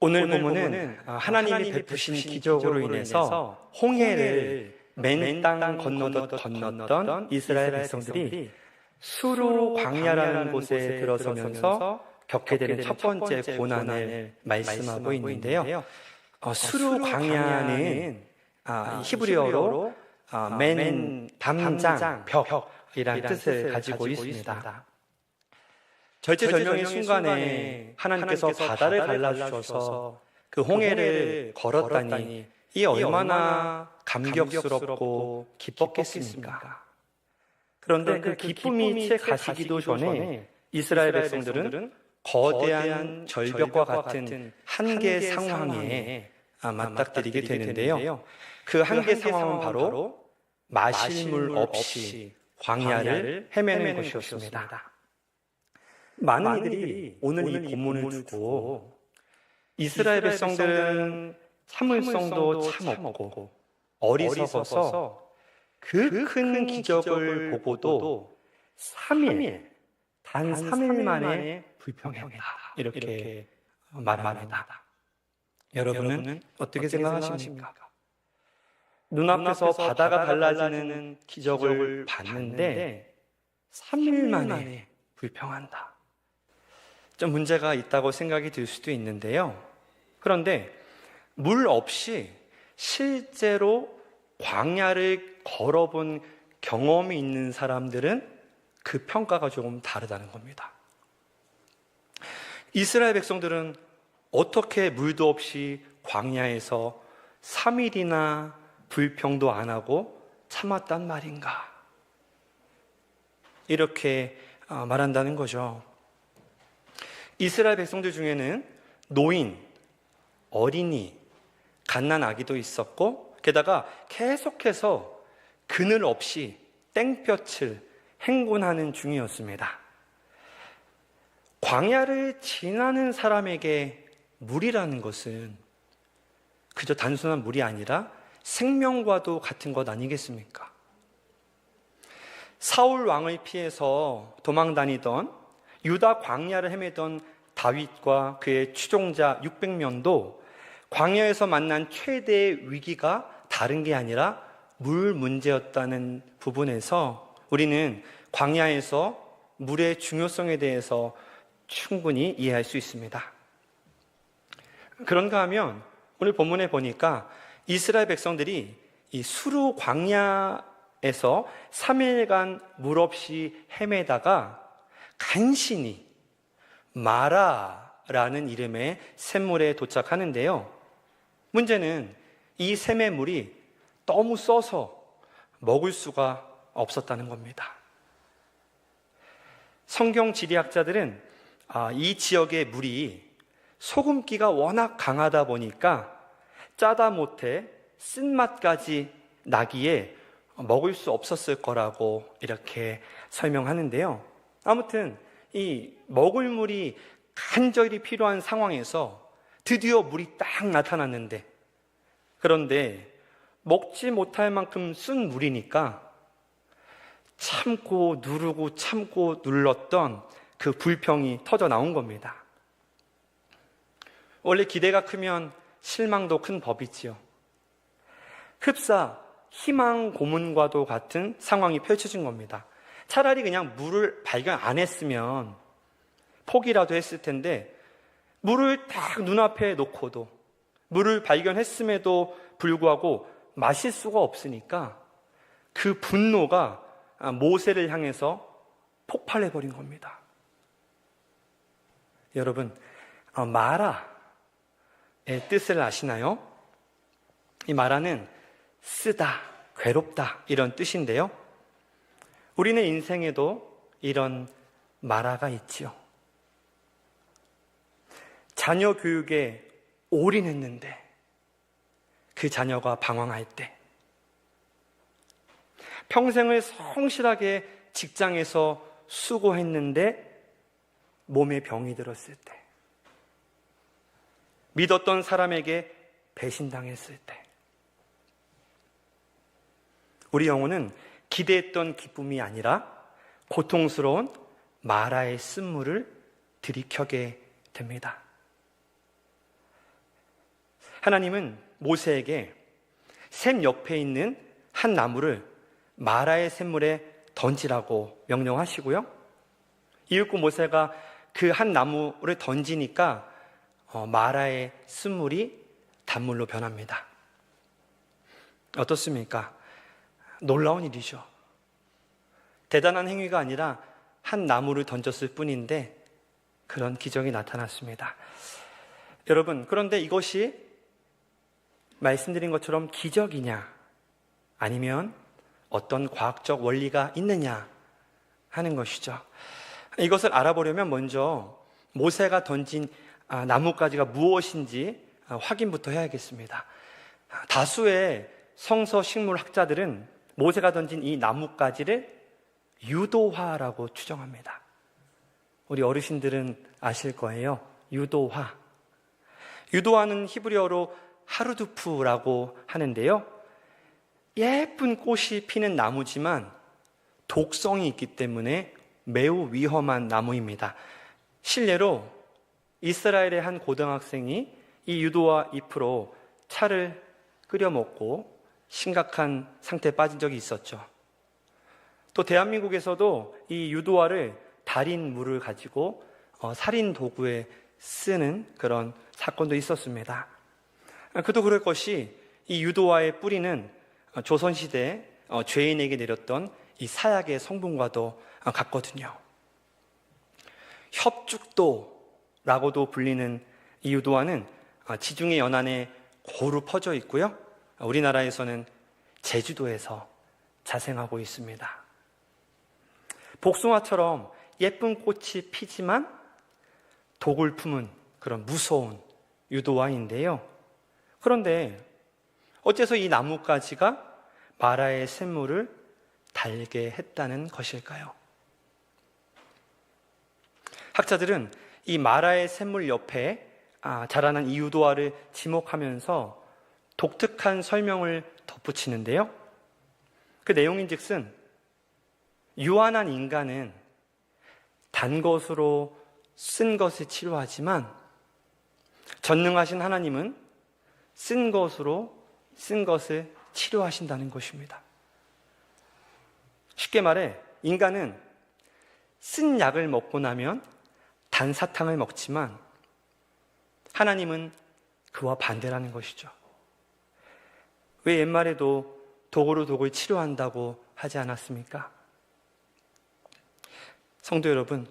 오늘 본문은 하나님이 베푸신 기적으로 인해서 홍해를 맨 땅 건넜던 이스라엘 백성들이 수르 광야라는 곳에 들어서면서 겪게 되는 첫 번째 고난을 말씀하고 있는데요. 수르 광야는 히브리어로 맨 담장, 벽이라는 뜻을 가지고 있습니다. 절체절명의 순간에 하나님께서 바다를 갈라주셔서 그 홍해를 걸었다니 이 얼마나 감격스럽고 기뻤겠습니까? 그런데 그 기쁨이 채 가시기도 전에 이스라엘 백성들은 거대한 절벽과 같은 한계 상황에 맞닥뜨리게 되는데요. 그 한계 상황은 바로 마실 물 없이 광야를 헤매는 것이었습니다. 많은 이들이 오늘 이 본문을 두고 이스라엘 백성들은 참을성도 참 없고 어리석어서 그 큰 기적을 보고도 단 3일 만에 불평했다. 이렇게 말합니다. 여러분은 어떻게 생각하십니까? 눈앞에서 바다가 갈라지는 기적을 봤는데 3일 만에 불평한다. 좀 문제가 있다고 생각이 들 수도 있는데요. 그런데 물 없이 실제로 광야를 걸어본 경험이 있는 사람들은 그 평가가 조금 다르다는 겁니다. 이스라엘 백성들은 어떻게 물도 없이 광야에서 3일이나 불평도 안 하고 참았단 말인가? 이렇게 말한다는 거죠. 이스라엘 백성들 중에는 노인, 어린이, 갓난 아기도 있었고 게다가 계속해서 그늘 없이 땡볕을 행군하는 중이었습니다. 광야를 지나는 사람에게 물이라는 것은 그저 단순한 물이 아니라 생명과도 같은 것 아니겠습니까? 사울 왕을 피해서 도망다니던 유다 광야를 헤매던 다윗과 그의 추종자 600명도 광야에서 만난 최대의 위기가 다른 게 아니라 물 문제였다는 부분에서 우리는 광야에서 물의 중요성에 대해서 충분히 이해할 수 있습니다. 그런가 하면 오늘 본문에 보니까 이스라엘 백성들이 이 수르 광야에서 3일간 물 없이 헤매다가 간신히 마라라는 이름의 샘물에 도착하는데요. 문제는 이 샘의 물이 너무 써서 먹을 수가 없었다는 겁니다. 성경 지리학자들은 이 지역의 물이 소금기가 워낙 강하다 보니까 짜다 못해 쓴맛까지 나기에 먹을 수 없었을 거라고 이렇게 설명하는데요. 아무튼 이 먹을 물이 간절히 필요한 상황에서 드디어 물이 딱 나타났는데, 그런데 먹지 못할 만큼 쓴 물이니까 참고 누르고 참고 눌렀던 그 불평이 터져 나온 겁니다. 원래 기대가 크면 실망도 큰 법이지요. 흡사 희망 고문과도 같은 상황이 펼쳐진 겁니다. 차라리 그냥 물을 발견 안 했으면 포기라도 했을 텐데, 물을 딱 눈앞에 놓고도 물을 발견했음에도 불구하고 마실 수가 없으니까 그 분노가 모세를 향해서 폭발해버린 겁니다. 여러분, 마라의 뜻을 아시나요? 이 마라는 쓰다, 괴롭다 이런 뜻인데요. 우리는 인생에도 이런 마라가 있지요. 자녀 교육에 올인했는데 그 자녀가 방황할 때, 평생을 성실하게 직장에서 수고했는데 몸에 병이 들었을 때, 믿었던 사람에게 배신당했을 때, 우리 영혼은 기대했던 기쁨이 아니라 고통스러운 마라의 쓴물을 들이켜게 됩니다. 하나님은 모세에게 샘 옆에 있는 한 나무를 마라의 샘물에 던지라고 명령하시고요. 이윽고 모세가 그 한 나무를 던지니까 마라의 쓴물이 단물로 변합니다. 어떻습니까? 놀라운 일이죠. 대단한 행위가 아니라 한 나무를 던졌을 뿐인데 그런 기적이 나타났습니다. 여러분, 그런데 이것이 말씀드린 것처럼 기적이냐 아니면 어떤 과학적 원리가 있느냐 하는 것이죠. 이것을 알아보려면 먼저 모세가 던진 나뭇가지가 무엇인지 확인부터 해야겠습니다. 다수의 성서식물학자들은 모세가 던진 이 나뭇가지를 유도화라고 추정합니다. 우리 어르신들은 아실 거예요. 유도화. 유도화는 히브리어로 하르두프라고 하는데요. 예쁜 꽃이 피는 나무지만 독성이 있기 때문에 매우 위험한 나무입니다. 실례로 이스라엘의 한 고등학생이 이 유도화 잎으로 차를 끓여 먹고 심각한 상태에 빠진 적이 있었죠. 또 대한민국에서도 이 유도화를 달인 물을 가지고 살인 도구에 쓰는 그런 사건도 있었습니다. 그도 그럴 것이 이 유도화의 뿌리는 조선시대 죄인에게 내렸던 이 사약의 성분과도 같거든요. 협죽도라고도 불리는 이 유도화는 지중해 연안에 고루 퍼져 있고요. 우리나라에서는 제주도에서 자생하고 있습니다. 복숭아처럼 예쁜 꽃이 피지만 독을 품은 그런 무서운 유도화인데요. 그런데 어째서 이 나뭇가지가 마라의 샘물을 달게 했다는 것일까요? 학자들은 이 마라의 샘물 옆에 자라난 이 유도화를 지목하면서 독특한 설명을 덧붙이는데요. 그 내용인즉슨 유한한 인간은 단 것으로 쓴 것을 치료하지만 전능하신 하나님은 쓴 것으로 쓴 것을 치료하신다는 것입니다. 쉽게 말해 인간은 쓴 약을 먹고 나면 단 사탕을 먹지만 하나님은 그와 반대라는 것이죠. 왜 옛말에도 독으로 독을 치료한다고 하지 않았습니까? 성도 여러분,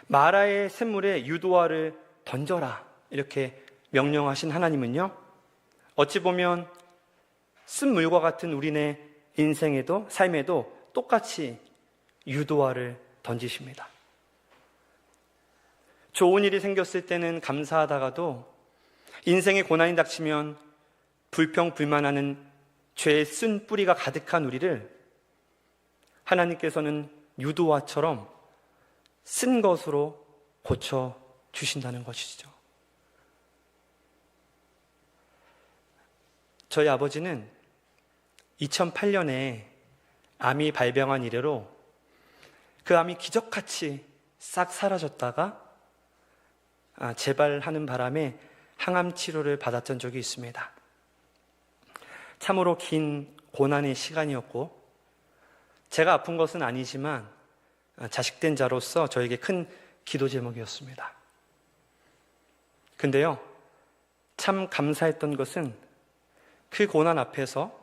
마라의 샘물에 유도화를 던져라 이렇게 명령하신 하나님은요, 어찌 보면 쓴 물과 같은 우리네 인생에도 삶에도 똑같이 유도화를 던지십니다. 좋은 일이 생겼을 때는 감사하다가도 인생의 고난이 닥치면 불평불만하는 죄의 쓴 뿌리가 가득한 우리를 하나님께서는 유도화처럼 쓴 것으로 고쳐주신다는 것이죠. 저희 아버지는 2008년에 암이 발병한 이래로 그 암이 기적같이 싹 사라졌다가 재발하는 바람에 항암 치료를 받았던 적이 있습니다. 참으로 긴 고난의 시간이었고 제가 아픈 것은 아니지만 자식된 자로서 저에게 큰 기도 제목이었습니다. 근데요, 참 감사했던 것은 그 고난 앞에서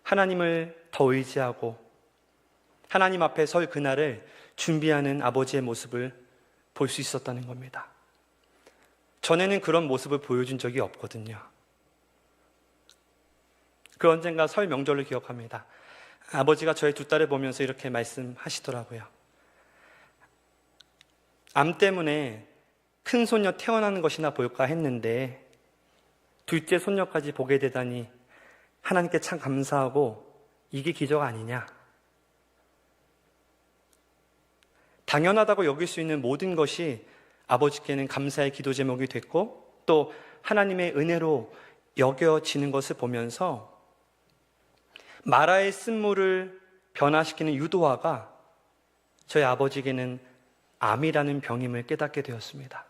하나님을 더 의지하고 하나님 앞에 설 그날을 준비하는 아버지의 모습을 볼 수 있었다는 겁니다. 전에는 그런 모습을 보여준 적이 없거든요. 그 언젠가 설 명절을 기억합니다. 아버지가 저희 두 딸을 보면서 이렇게 말씀하시더라고요. 암 때문에 큰 손녀 태어나는 것이나 볼까 했는데 둘째 손녀까지 보게 되다니 하나님께 참 감사하고 이게 기적 아니냐. 당연하다고 여길 수 있는 모든 것이 아버지께는 감사의 기도 제목이 됐고 또 하나님의 은혜로 여겨지는 것을 보면서 마라의 쓴물을 변화시키는 유도화가 저희 아버지에게는 암이라는 병임을 깨닫게 되었습니다.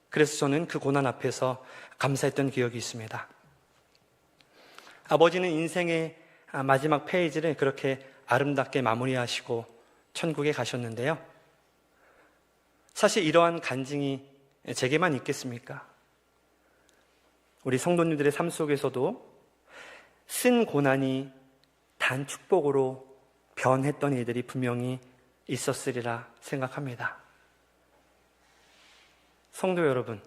그래서 저는 그 고난 앞에서 감사했던 기억이 있습니다. 아버지는 인생의 마지막 페이지를 그렇게 아름답게 마무리하시고 천국에 가셨는데요. 사실 이러한 간증이 제게만 있겠습니까? 우리 성도님들의 삶 속에서도 쓴 고난이 단 축복으로 변했던 일들이 분명히 있었으리라 생각합니다. 성도 여러분,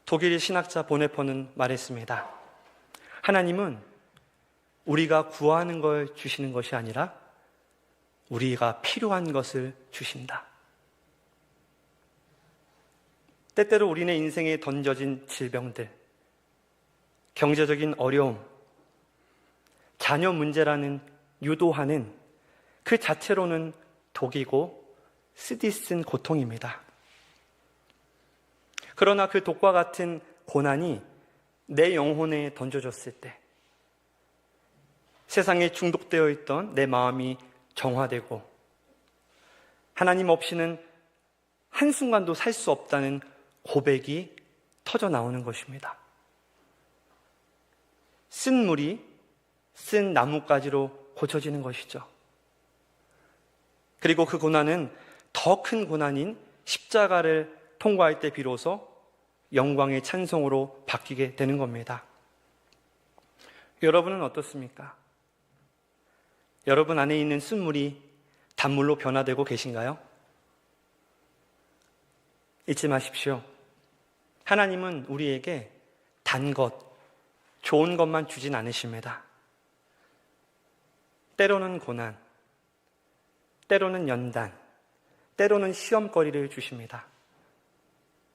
독일 신학자 보네퍼는 말했습니다. 하나님은 우리가 구하는 걸 주시는 것이 아니라 우리가 필요한 것을 주신다. 때때로 우리네 인생에 던져진 질병들, 경제적인 어려움, 자녀 문제라는 유도하는 그 자체로는 독이고 쓰디쓴 고통입니다. 그러나 그 독과 같은 고난이 내 영혼에 던져졌을 때 세상에 중독되어 있던 내 마음이 정화되고 하나님 없이는 한순간도 살 수 없다는 고백이 터져 나오는 것입니다. 쓴 물이 쓴 나뭇가지로 고쳐지는 것이죠. 그리고 그 고난은 더 큰 고난인 십자가를 통과할 때 비로소 영광의 찬송으로 바뀌게 되는 겁니다. 여러분은 어떻습니까? 여러분 안에 있는 쓴물이 단물로 변화되고 계신가요? 잊지 마십시오. 하나님은 우리에게 단 것, 좋은 것만 주진 않으십니다. 때로는 고난, 때로는 연단, 때로는 시험거리를 주십니다.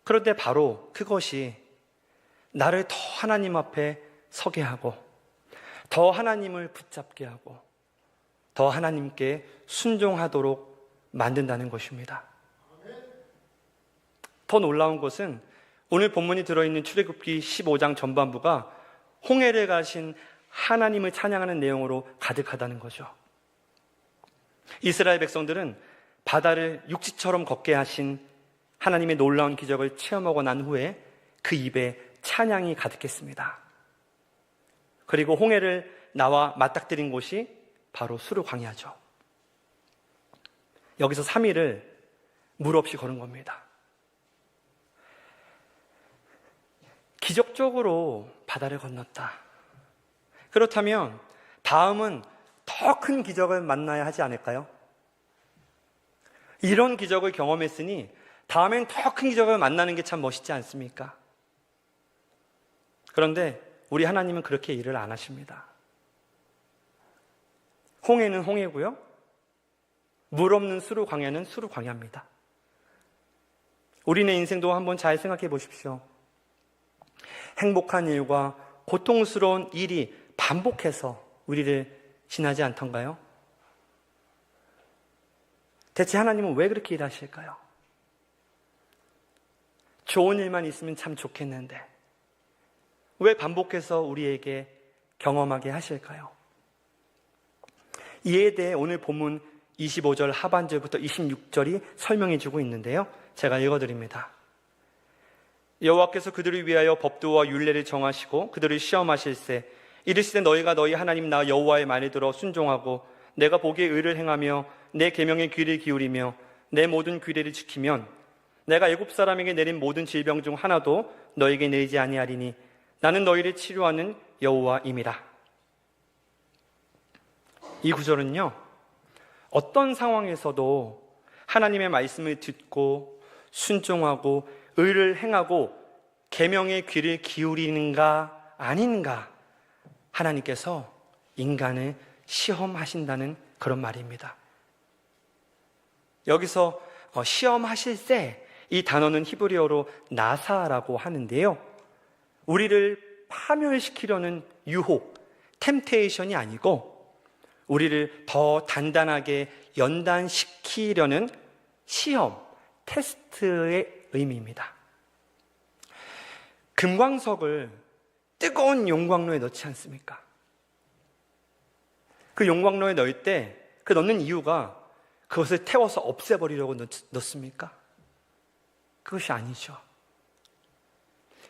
그런데 바로 그것이 나를 더 하나님 앞에 서게 하고 더 하나님을 붙잡게 하고 더 하나님께 순종하도록 만든다는 것입니다. 더 놀라운 것은 오늘 본문이 들어있는 출애굽기 15장 전반부가 홍해를 가신 하나님을 찬양하는 내용으로 가득하다는 거죠. 이스라엘 백성들은 바다를 육지처럼 걷게 하신 하나님의 놀라운 기적을 체험하고 난 후에 그 입에 찬양이 가득했습니다. 그리고 홍해를 나와 맞닥뜨린 곳이 바로 수르 광야죠. 여기서 3일을 물 없이 걸은 겁니다. 기적적으로 바다를 건넜다. 그렇다면 다음은 더 큰 기적을 만나야 하지 않을까요? 이런 기적을 경험했으니 다음엔 더 큰 기적을 만나는 게 참 멋있지 않습니까? 그런데 우리 하나님은 그렇게 일을 안 하십니다. 홍해는 홍해고요. 물 없는 수르 광야는 수르 광야입니다. 우리네 인생도 한번 잘 생각해 보십시오. 행복한 일과 고통스러운 일이 반복해서 우리를 지나지 않던가요? 대체 하나님은 왜 그렇게 일하실까요? 좋은 일만 있으면 참 좋겠는데 왜 반복해서 우리에게 경험하게 하실까요? 이에 대해 오늘 본문 25절 하반절부터 26절이 설명해 주고 있는데요. 제가 읽어드립니다. 여호와께서 그들을 위하여 법도와 율례를 정하시고 그들을 시험하실세 이르시되 너희가 너희 하나님 나 여호와의 말을 들어 순종하고 내가 보기에 의를 행하며 내 계명에 귀를 기울이며 내 모든 규례를 지키면 내가 애굽 사람에게 내린 모든 질병 중 하나도 너에게 내리지 아니하리니 나는 너희를 치료하는 여호와임이라. 이 구절은요, 어떤 상황에서도 하나님의 말씀을 듣고 순종하고 의를 행하고 계명의 귀를 기울이는가 아닌가 하나님께서 인간을 시험하신다는 그런 말입니다. 여기서 시험하실세 이 단어는 히브리어로 나사라고 하는데요. 우리를 파멸시키려는 유혹, 템테이션이 아니고 우리를 더 단단하게 연단시키려는 시험, 테스트의 의미입니다. 금광석을 뜨거운 용광로에 넣지 않습니까? 그 용광로에 넣을 때 그 넣는 이유가 그것을 태워서 없애버리려고 넣습니까? 그것이 아니죠.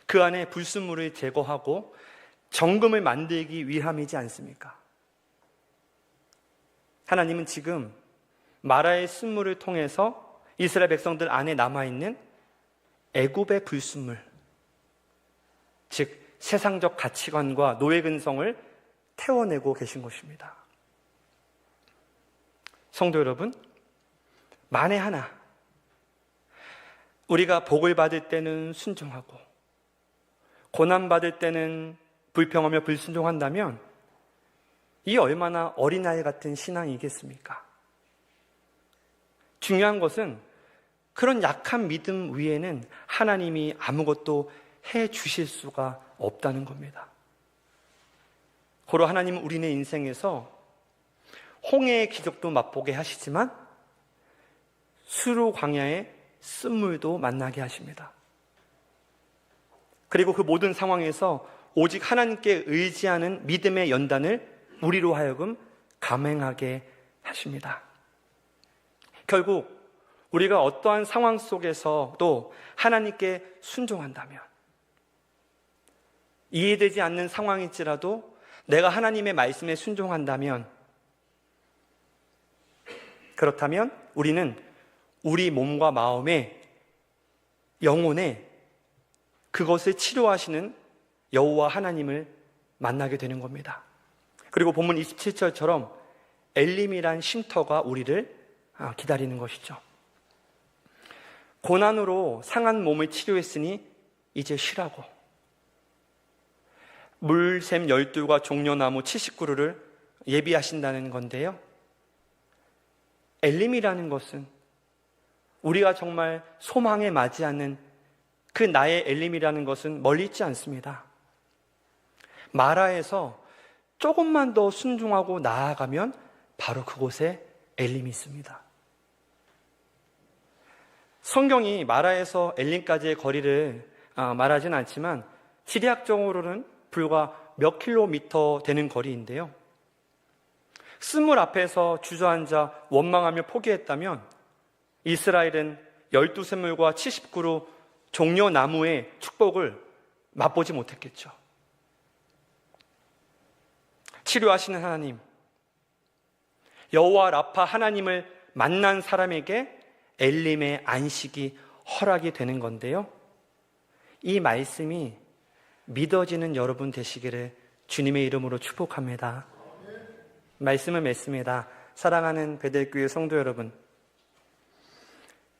그 안에 불순물을 제거하고 정금을 만들기 위함이지 않습니까? 하나님은 지금 마라의 쓴물을 통해서 이스라엘 백성들 안에 남아있는 애굽의 불순물, 즉 세상적 가치관과 노예 근성을 태워내고 계신 것입니다. 성도 여러분, 만에 하나 우리가 복을 받을 때는 순종하고 고난받을 때는 불평하며 불순종한다면 이 얼마나 어린아이 같은 신앙이겠습니까? 중요한 것은 그런 약한 믿음 위에는 하나님이 아무것도 해 주실 수가 없다는 겁니다. 고로 하나님은 우리네 인생에서 홍해의 기적도 맛보게 하시지만 수루 광야의 쓴물도 만나게 하십니다. 그리고 그 모든 상황에서 오직 하나님께 의지하는 믿음의 연단을 우리로 하여금 감행하게 하십니다. 결국 우리가 어떠한 상황 속에서도 하나님께 순종한다면, 이해되지 않는 상황일지라도 내가 하나님의 말씀에 순종한다면, 그렇다면 우리는 우리 몸과 마음에, 영혼에 그것을 치료하시는 여호와 하나님을 만나게 되는 겁니다. 그리고 본문 27절처럼 엘림이란 쉼터가 우리를 기다리는 것이죠. 고난으로 상한 몸을 치료했으니 이제 쉬라고. 물샘 12과 종려나무 70그루를 예비하신다는 건데요. 엘림이라는 것은 우리가 정말 소망에 맞이하는 그 나의 엘림이라는 것은 멀리 있지 않습니다. 마라에서 조금만 더 순종하고 나아가면 바로 그곳에 엘림이 있습니다. 성경이 마라에서 엘림까지의 거리를 말하진 않지만 지리학적으로는 불과 몇 킬로미터 되는 거리인데요. 쓴물 앞에서 주저앉아 원망하며 포기했다면 이스라엘은 12샘물과 70그루 종려나무의 축복을 맛보지 못했겠죠. 치료하시는 하나님, 여호와 라파 하나님을 만난 사람에게 엘림의 안식이 허락이 되는 건데요. 이 말씀이 믿어지는 여러분 되시기를 주님의 이름으로 축복합니다. 말씀을 맺습니다. 사랑하는 베델교회 성도 여러분,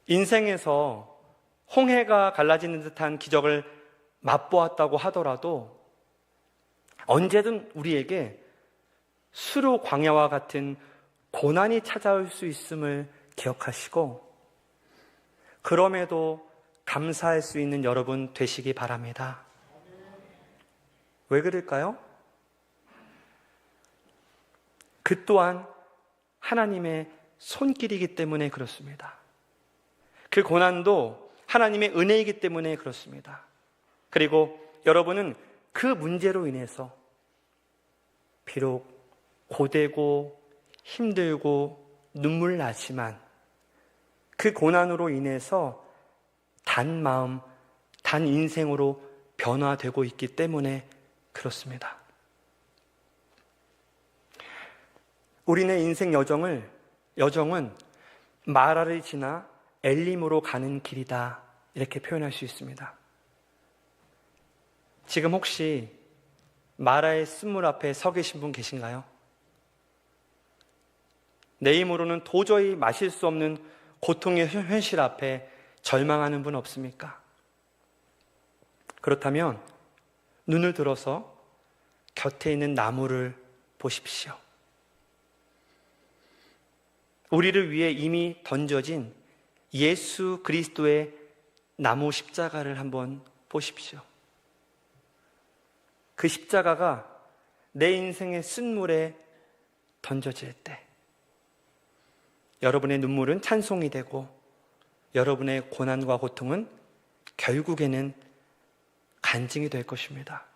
인생에서 홍해가 갈라지는 듯한 기적을 맛보았다고 하더라도 언제든 우리에게 수루 광야와 같은 고난이 찾아올 수 있음을 기억하시고, 그럼에도 감사할 수 있는 여러분 되시기 바랍니다. 왜 그럴까요? 그 또한 하나님의 손길이기 때문에 그렇습니다. 그 고난도 하나님의 은혜이기 때문에 그렇습니다. 그리고 여러분은 그 문제로 인해서 비록 고되고 힘들고 눈물 나지만 그 고난으로 인해서 단 마음, 단 인생으로 변화되고 있기 때문에 그렇습니다. 우리네 인생 여정은 마라를 지나 엘림으로 가는 길이다, 이렇게 표현할 수 있습니다. 지금 혹시 마라의 쓴물 앞에 서 계신 분 계신가요? 내 힘으로는 도저히 마실 수 없는 고통의 현실 앞에 절망하는 분 없습니까? 그렇다면 눈을 들어서 곁에 있는 나무를 보십시오. 우리를 위해 이미 던져진 예수 그리스도의 나무 십자가를 한번 보십시오. 그 십자가가 내 인생의 쓴물에 던져질 때 여러분의 눈물은 찬송이 되고 여러분의 고난과 고통은 결국에는 간증이 될 것입니다.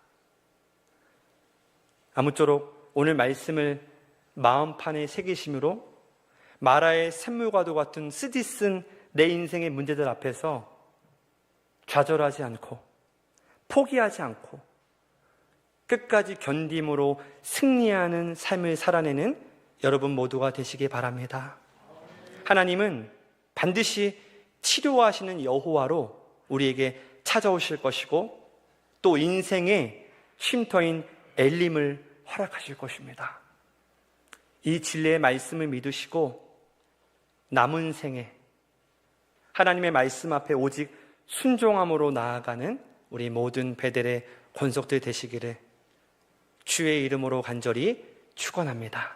아무쪼록 오늘 말씀을 마음판에 새기심으로 마라의 샘물과도 같은 쓰디쓴 내 인생의 문제들 앞에서 좌절하지 않고 포기하지 않고 끝까지 견딤으로 승리하는 삶을 살아내는 여러분 모두가 되시기 바랍니다. 하나님은 반드시 치료하시는 여호와로 우리에게 찾아오실 것이고 또 인생의 쉼터인 엘림을 허락하실 것입니다. 이 진리의 말씀을 믿으시고 남은 생에 하나님의 말씀 앞에 오직 순종함으로 나아가는 우리 모든 베델의 권속들 되시기를 주의 이름으로 간절히 축원합니다.